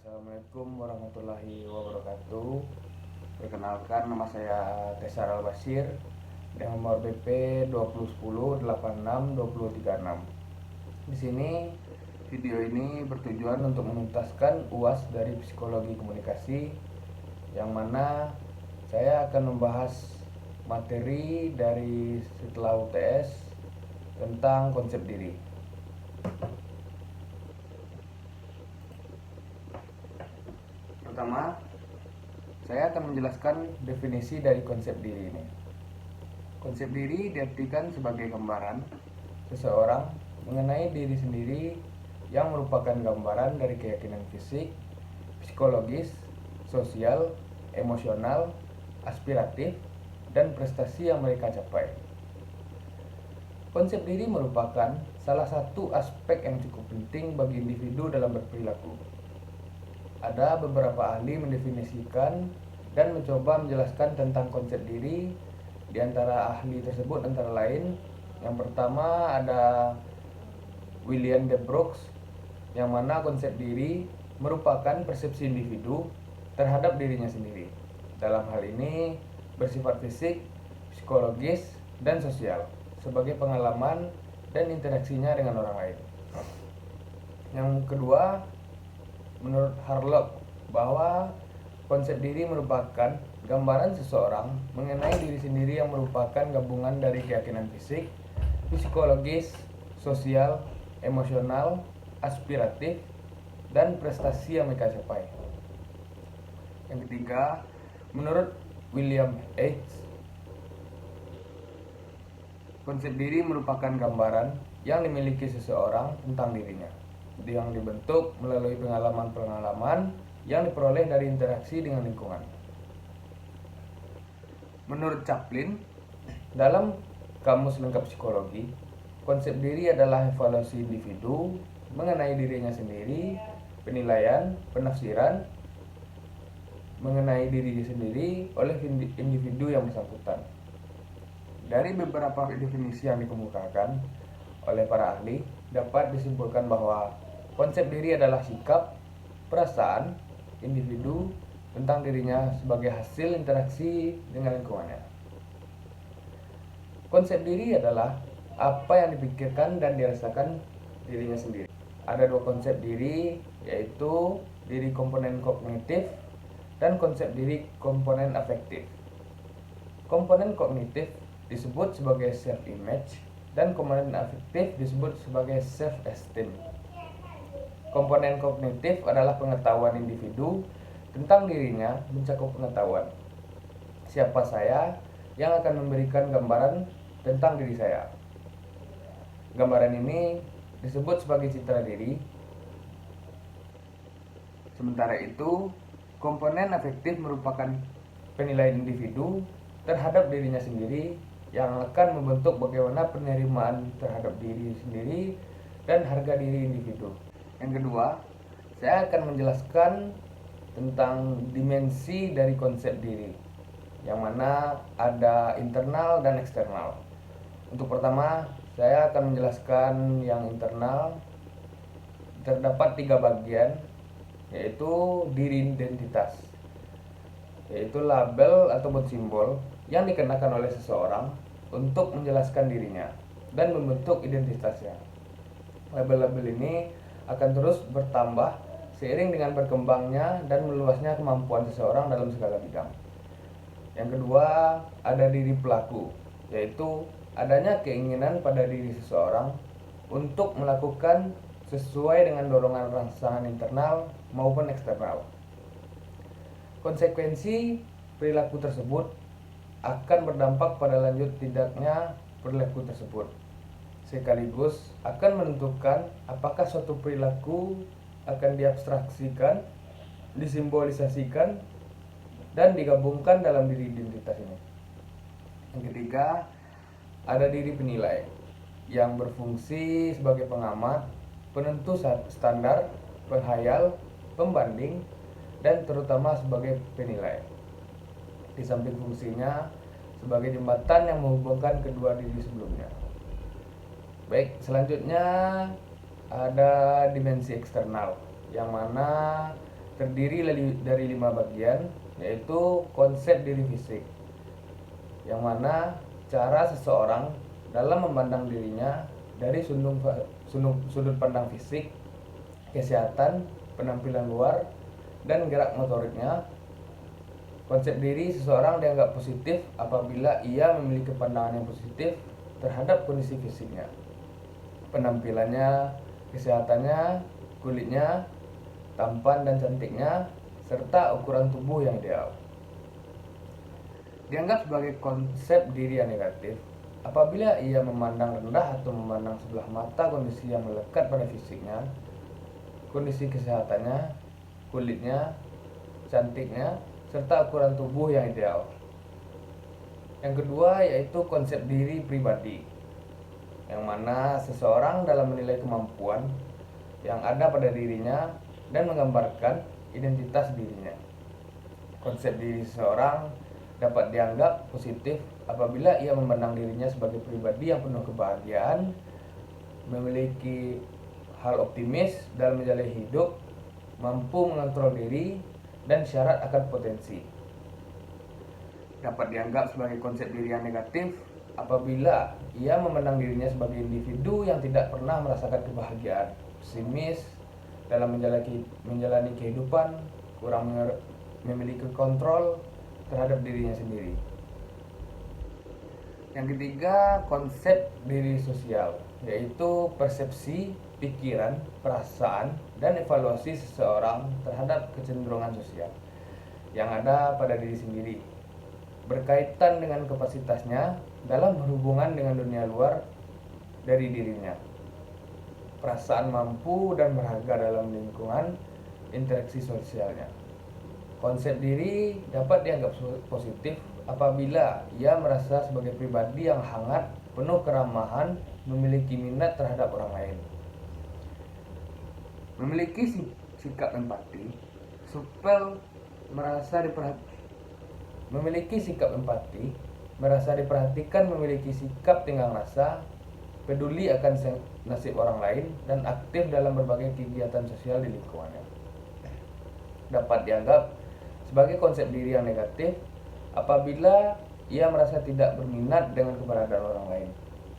Assalamualaikum warahmatullahi wabarakatuh. Perkenalkan, nama saya Tesar Al-Basir dengan nomor BP 2010-86-2036. Di sini video ini bertujuan untuk menuntaskan UAS dari Psikologi Komunikasi, yang mana saya akan membahas materi dari setelah UTS tentang konsep diri. Pertama, saya akan menjelaskan definisi dari konsep diri ini. Konsep diri diartikan sebagai gambaran seseorang mengenai diri sendiri yang merupakan gambaran dari keyakinan fisik, psikologis, sosial, emosional, aspiratif, dan prestasi yang mereka capai. Konsep diri merupakan salah satu aspek yang cukup penting bagi individu dalam berperilaku. Ada beberapa ahli mendefinisikan dan mencoba menjelaskan tentang konsep diri. Di antara ahli tersebut antara lain, yang pertama ada William de Brooks, yang mana konsep diri merupakan persepsi individu terhadap dirinya sendiri. Dalam hal ini bersifat fisik, psikologis, dan sosial sebagai pengalaman dan interaksinya dengan orang lain. Yang kedua, menurut Harlock, bahwa konsep diri merupakan gambaran seseorang mengenai diri sendiri yang merupakan gabungan dari keyakinan fisik, psikologis, sosial, emosional, aspiratif, dan prestasi yang mereka capai. Yang ketiga, menurut William H., konsep diri merupakan gambaran yang dimiliki seseorang tentang dirinya, yang dibentuk melalui pengalaman-pengalaman yang diperoleh dari interaksi dengan lingkungan. Menurut Chaplin, dalam Kamus Lengkap Psikologi, konsep diri adalah evaluasi individu mengenai dirinya sendiri, penilaian, penafsiran mengenai diri sendiri oleh individu yang bersangkutan. Dari beberapa definisi yang dikemukakan oleh para ahli, dapat disimpulkan bahwa konsep diri adalah sikap, perasaan individu tentang dirinya sebagai hasil interaksi dengan lingkungannya. Konsep diri adalah apa yang dipikirkan dan dirasakan dirinya sendiri. Ada dua konsep diri, yaitu diri komponen kognitif dan konsep diri komponen afektif. Komponen kognitif disebut sebagai self-image dan komponen afektif disebut sebagai self-esteem. Komponen kognitif adalah pengetahuan individu tentang dirinya, mencakup pengetahuan siapa saya yang akan memberikan gambaran tentang diri saya. Gambaran ini disebut sebagai citra diri. Sementara itu, komponen afektif merupakan penilaian individu terhadap dirinya sendiri yang akan membentuk bagaimana penerimaan terhadap diri sendiri dan harga diri individu. Yang kedua, saya akan menjelaskan tentang dimensi dari konsep diri, yang mana ada internal dan eksternal. Untuk pertama, saya akan menjelaskan yang internal. Terdapat 3 bagian, yaitu diri identitas, yaitu label ataupun simbol yang dikenakan oleh seseorang untuk menjelaskan dirinya dan membentuk identitasnya. Label-label ini akan terus bertambah seiring dengan berkembangnya dan meluasnya kemampuan seseorang dalam segala bidang. Yang kedua, ada diri pelaku, yaitu adanya keinginan pada diri seseorang untuk melakukan sesuai dengan dorongan rangsangan internal maupun eksternal. Konsekuensi perilaku tersebut akan berdampak pada lanjut tidaknya perilaku tersebut, sekaligus akan menentukan apakah suatu perilaku akan diabstraksikan, disimbolisasikan, dan digabungkan dalam diri identitas ini. Yang ketiga, ada diri penilai yang berfungsi sebagai pengamat, penentu standar, penghayal, pembanding, dan terutama sebagai penilai. Di samping fungsinya sebagai jembatan yang menghubungkan kedua diri sebelumnya. Baik, selanjutnya ada dimensi eksternal, yang mana terdiri dari 5 bagian, yaitu konsep diri fisik, yang mana cara seseorang dalam memandang dirinya dari sudut pandang fisik, kesehatan, penampilan luar, dan gerak motoriknya. Konsep diri seseorang dianggap positif apabila ia memiliki pandangan yang positif terhadap kondisi fisiknya, penampilannya, kesehatannya, kulitnya, tampan dan cantiknya, serta ukuran tubuh yang ideal. Dianggap sebagai konsep diri yang negatif apabila ia memandang rendah atau memandang sebelah mata kondisi yang melekat pada fisiknya, kondisi kesehatannya, kulitnya, cantiknya, serta ukuran tubuh yang ideal. Yang kedua yaitu konsep diri pribadi, yang mana seseorang dalam menilai kemampuan yang ada pada dirinya dan menggambarkan identitas dirinya. Konsep diri seseorang dapat dianggap positif apabila ia memandang dirinya sebagai pribadi yang penuh kebahagiaan, memiliki hal optimis dalam menjalani hidup, mampu mengontrol diri, dan syarat akan potensi. Dapat dianggap sebagai konsep diri yang negatif apabila ia memandang dirinya sebagai individu yang tidak pernah merasakan kebahagiaan, pesimis dalam menjalani kehidupan, kurang memiliki kontrol terhadap dirinya sendiri. Yang ketiga, konsep diri sosial, yaitu persepsi, pikiran, perasaan, dan evaluasi seseorang terhadap kecenderungan sosial yang ada pada diri sendiri, berkaitan dengan kapasitasnya dalam berhubungan dengan dunia luar dari dirinya, perasaan mampu dan berharga dalam lingkungan interaksi sosialnya. Konsep diri dapat dianggap positif apabila ia merasa sebagai pribadi yang hangat, penuh keramahan, memiliki minat terhadap orang lain, memiliki sikap empati, merasa diperhatikan, memiliki sikap tenggang rasa, peduli akan nasib orang lain, dan aktif dalam berbagai kegiatan sosial di lingkungannya. Dapat dianggap sebagai konsep diri yang negatif apabila ia merasa tidak berminat dengan keberadaan orang lain,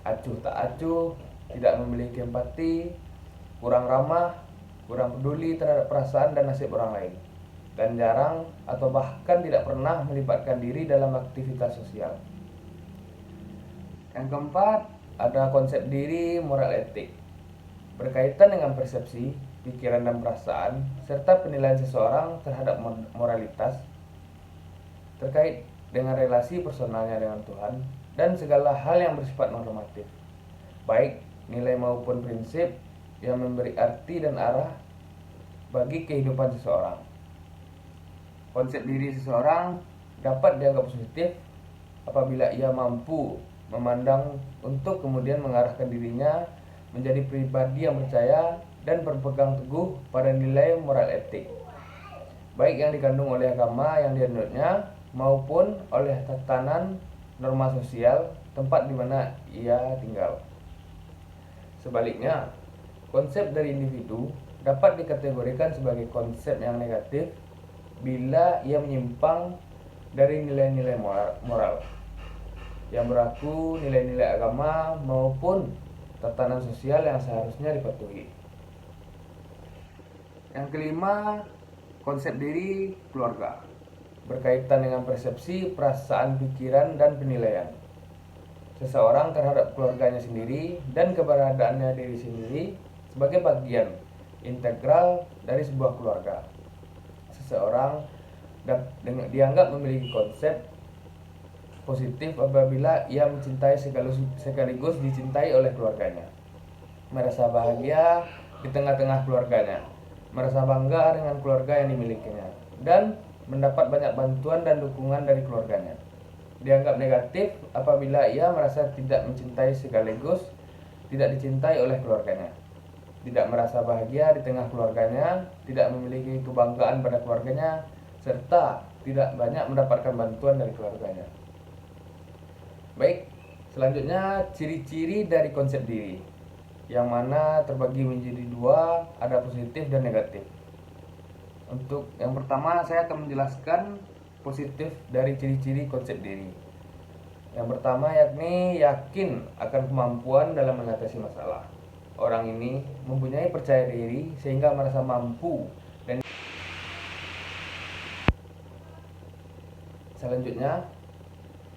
acuh tak acuh, tidak memiliki empati, kurang ramah, kurang peduli terhadap perasaan dan nasib orang lain, dan jarang atau bahkan tidak pernah melibatkan diri dalam aktivitas sosial. Yang keempat, ada konsep diri moral etik, berkaitan dengan persepsi, pikiran dan perasaan, serta penilaian seseorang terhadap moralitas, terkait dengan relasi personalnya dengan Tuhan, dan segala hal yang bersifat normatif, baik nilai maupun prinsip yang memberi arti dan arah bagi kehidupan seseorang. Konsep diri seseorang dapat dianggap positif apabila ia mampu memandang untuk kemudian mengarahkan dirinya menjadi pribadi yang percaya dan berpegang teguh pada nilai moral etik, baik yang dikandung oleh agama yang dianutnya maupun oleh tatanan norma sosial tempat di mana ia tinggal. Sebaliknya, konsep dari individu dapat dikategorikan sebagai konsep yang negatif bila ia menyimpang dari nilai-nilai moral yang berlaku, nilai-nilai agama maupun tatanan sosial yang seharusnya dipatuhi. Yang kelima, konsep diri keluarga, berkaitan dengan persepsi, perasaan, pikiran, dan penilaian seseorang terhadap keluarganya sendiri dan keberadaannya diri sendiri sebagai bagian integral dari sebuah keluarga. Seseorang dianggap memiliki konsep positif apabila ia mencintai sekaligus dicintai oleh keluarganya, merasa bahagia di tengah-tengah keluarganya, merasa bangga dengan keluarga yang dimilikinya, dan mendapat banyak bantuan dan dukungan dari keluarganya. Dianggap negatif apabila ia merasa tidak mencintai sekaligus tidak dicintai oleh keluarganya, tidak merasa bahagia di tengah keluarganya, tidak memiliki kebanggaan pada keluarganya, serta tidak banyak mendapatkan bantuan dari keluarganya. Baik, selanjutnya ciri-ciri dari konsep diri, yang mana terbagi menjadi dua, ada positif dan negatif. Untuk yang pertama, saya akan menjelaskan positif dari ciri-ciri konsep diri. Yang pertama yakni yakin akan kemampuan dalam mengatasi masalah. Orang ini mempunyai percaya diri sehingga merasa mampu. Dan selanjutnya,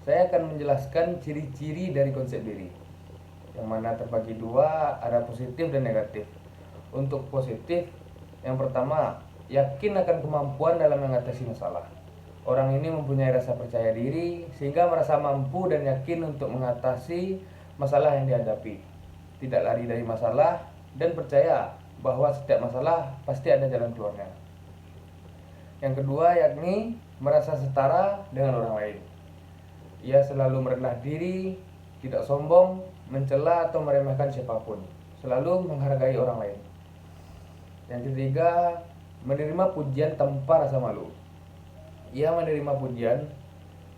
saya akan menjelaskan ciri-ciri dari konsep diri, yang mana terbagi dua, ada positif dan negatif. Untuk positif, yang pertama, yakin akan kemampuan dalam mengatasi masalah. Orang ini mempunyai rasa percaya diri sehingga merasa mampu dan yakin untuk mengatasi masalah yang dihadapi. Tidak lari dari masalah dan percaya bahwa setiap masalah pasti ada jalan keluarnya. Yang kedua yakni merasa setara dengan orang lain. Ia selalu merendah diri, tidak sombong, mencela atau meremehkan siapapun, selalu menghargai orang lain. Yang ketiga, menerima pujian tanpa rasa malu. Ia menerima pujian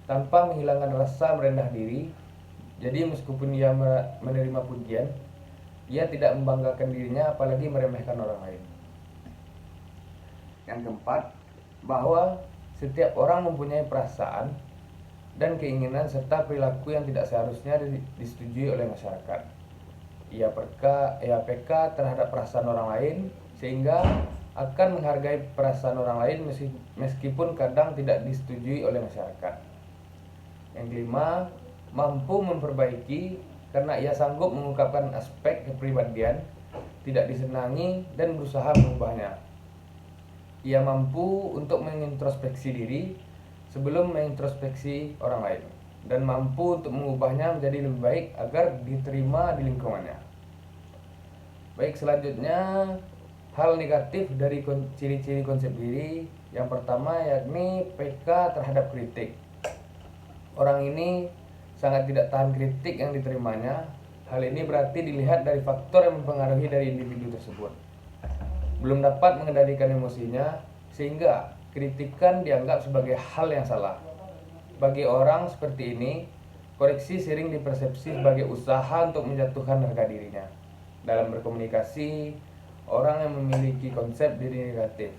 tanpa menghilangkan rasa merendah diri. Jadi meskipun ia menerima pujian, ia tidak membanggakan dirinya apalagi meremehkan orang lain. Yang keempat, bahwa setiap orang mempunyai perasaan dan keinginan serta perilaku yang tidak seharusnya disetujui oleh masyarakat. Ia peka terhadap perasaan orang lain sehingga akan menghargai perasaan orang lain meskipun kadang tidak disetujui oleh masyarakat. Yang kelima, mampu memperbaiki karena ia sanggup mengungkapkan aspek kepribadian tidak disenangi dan berusaha mengubahnya. Ia mampu untuk mengintrospeksi diri sebelum mengintrospeksi orang lain dan mampu untuk mengubahnya menjadi lebih baik agar diterima di lingkungannya. Baik, selanjutnya hal negatif dari ciri-ciri konsep diri. Yang pertama yakni peka terhadap kritik. Orang ini sangat tidak tahan kritik yang diterimanya. Hal ini berarti dilihat dari faktor yang mempengaruhi dari individu tersebut. Belum dapat mengendalikan emosinya sehingga kritikan dianggap sebagai hal yang salah. Bagi orang seperti ini, koreksi sering dipersepsi sebagai usaha untuk menjatuhkan harga dirinya. Dalam berkomunikasi, orang yang memiliki konsep diri negatif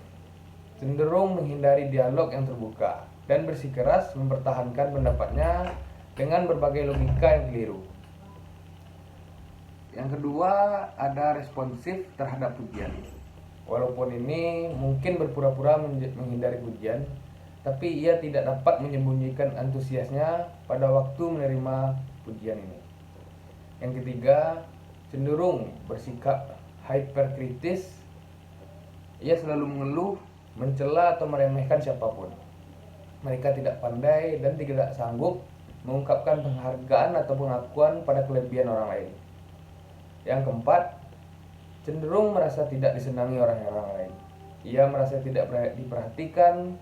cenderung menghindari dialog yang terbuka dan bersikeras mempertahankan pendapatnya dengan berbagai logika yang keliru. Yang kedua, ada responsif terhadap pujian. Walaupun ini mungkin berpura-pura menghindari pujian, tapi ia tidak dapat menyembunyikan antusiasnya pada waktu menerima pujian ini. Yang ketiga, cenderung bersikap hyperkritis. Ia selalu mengeluh, mencela atau meremehkan siapapun. Mereka tidak pandai dan tidak sanggup mengungkapkan penghargaan atau pengakuan pada kelebihan orang lain. Yang keempat, cenderung merasa tidak disenangi orang lain. Ia merasa tidak diperhatikan,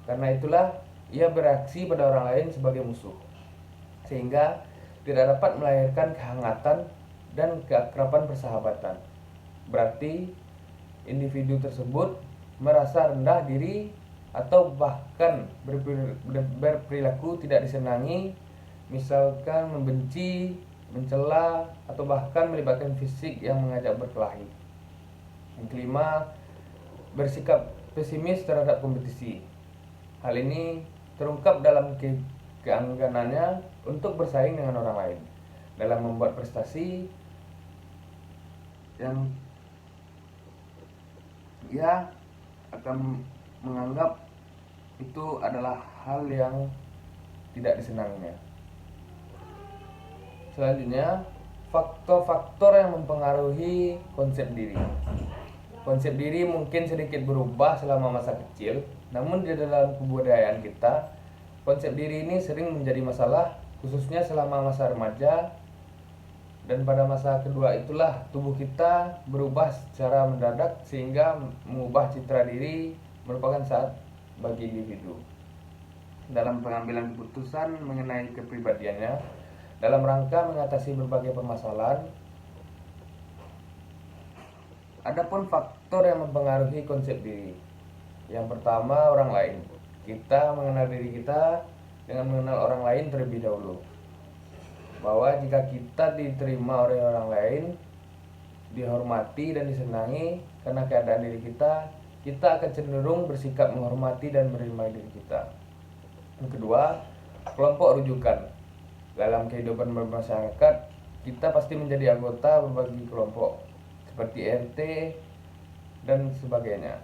karena itulah ia bereaksi pada orang lain sebagai musuh, sehingga tidak dapat melahirkan kehangatan dan keakraban persahabatan. Berarti individu tersebut merasa rendah diri atau bahkan berperilaku tidak disenangi, misalkan membenci, mencela, atau bahkan melibatkan fisik yang mengajak berkelahi. Yang kelima, bersikap pesimis terhadap kompetisi. Hal ini terungkap dalam keengganannya untuk bersaing dengan orang lain dalam membuat prestasi yang ia akan menganggap itu adalah hal yang tidak disenanginya. Selanjutnya, faktor-faktor yang mempengaruhi konsep diri. Konsep diri mungkin sedikit berubah selama masa kecil, namun di dalam kebudayaan kita, konsep diri ini sering menjadi masalah, khususnya selama masa remaja. Dan pada masa kedua itulah tubuh kita berubah secara mendadak sehingga mengubah citra diri merupakan saat bagi individu dalam pengambilan keputusan mengenai kepribadiannya dalam rangka mengatasi berbagai permasalahan. Adapun faktor yang mempengaruhi konsep diri. Yang pertama, orang lain. Kita mengenal diri kita dengan mengenal orang lain terlebih dahulu. Bahwa jika kita diterima oleh orang lain, dihormati dan disenangi karena keadaan diri kita, kita akan cenderung bersikap menghormati dan menerima diri kita. Yang kedua, kelompok rujukan. Dalam kehidupan bermasyarakat, kita pasti menjadi anggota berbagai kelompok seperti RT dan sebagainya.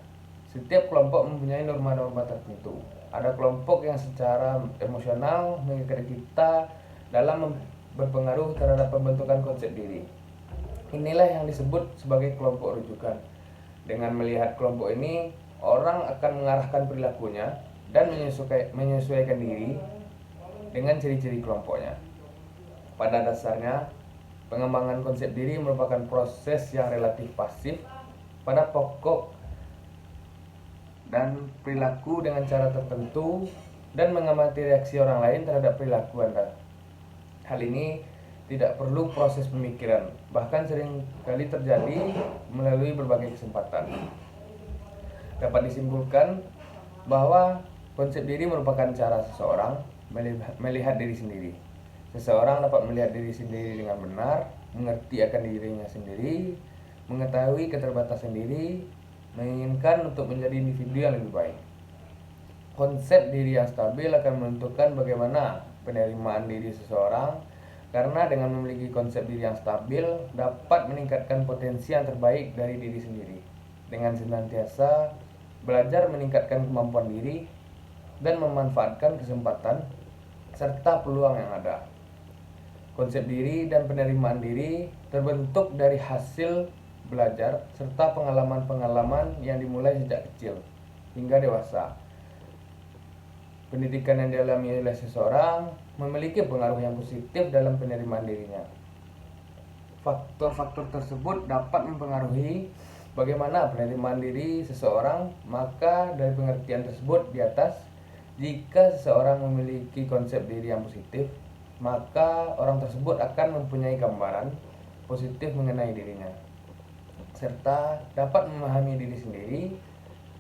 Setiap kelompok mempunyai norma-norma tertentu. Ada kelompok yang secara emosional mengikat kita dalam berpengaruh terhadap pembentukan konsep diri. Inilah yang disebut sebagai kelompok rujukan. Dengan melihat kelompok ini, orang akan mengarahkan perilakunya dan menyesuaikan diri dengan ciri-ciri kelompoknya. Pada dasarnya, pengembangan konsep diri merupakan proses yang relatif pasif pada pokok dan perilaku dengan cara tertentu dan mengamati reaksi orang lain terhadap perilaku Anda. Hal ini tidak perlu proses pemikiran, bahkan sering kali terjadi melalui berbagai kesempatan. Dapat disimpulkan bahwa konsep diri merupakan cara seseorang melihat diri sendiri. Seseorang dapat melihat diri sendiri dengan benar, mengerti akan dirinya sendiri, mengetahui keterbatasan diri, menginginkan untuk menjadi individu yang lebih baik. Konsep diri yang stabil akan menentukan bagaimana penerimaan diri seseorang, karena dengan memiliki konsep diri yang stabil dapat meningkatkan potensi yang terbaik dari diri sendiri. Dengan senantiasa belajar meningkatkan kemampuan diri dan memanfaatkan kesempatan serta peluang yang ada. Konsep diri dan penerimaan diri terbentuk dari hasil belajar serta pengalaman-pengalaman yang dimulai sejak kecil hingga dewasa. Pendidikan yang dialami oleh seseorang memiliki pengaruh yang positif dalam penerimaan dirinya. Faktor-faktor tersebut dapat mempengaruhi bagaimana penerimaan diri seseorang. Maka dari pengertian tersebut di atas, jika seseorang memiliki konsep diri yang positif, maka orang tersebut akan mempunyai gambaran positif mengenai dirinya, serta dapat memahami diri sendiri,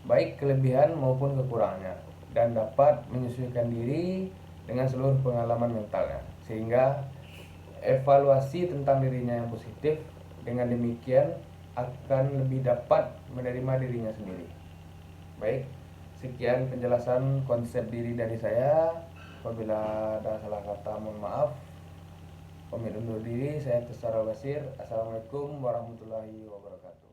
baik kelebihan maupun kekurangannya, dan dapat menyesuaikan diri dengan seluruh pengalaman mentalnya, sehingga evaluasi tentang dirinya yang positif dengan demikian akan lebih dapat menerima dirinya sendiri. Baik, sekian penjelasan konsep diri dari saya. Apabila ada salah kata, mohon maaf. Pamit undur diri, saya Tesara Basir. Assalamualaikum warahmatullahi wabarakatuh.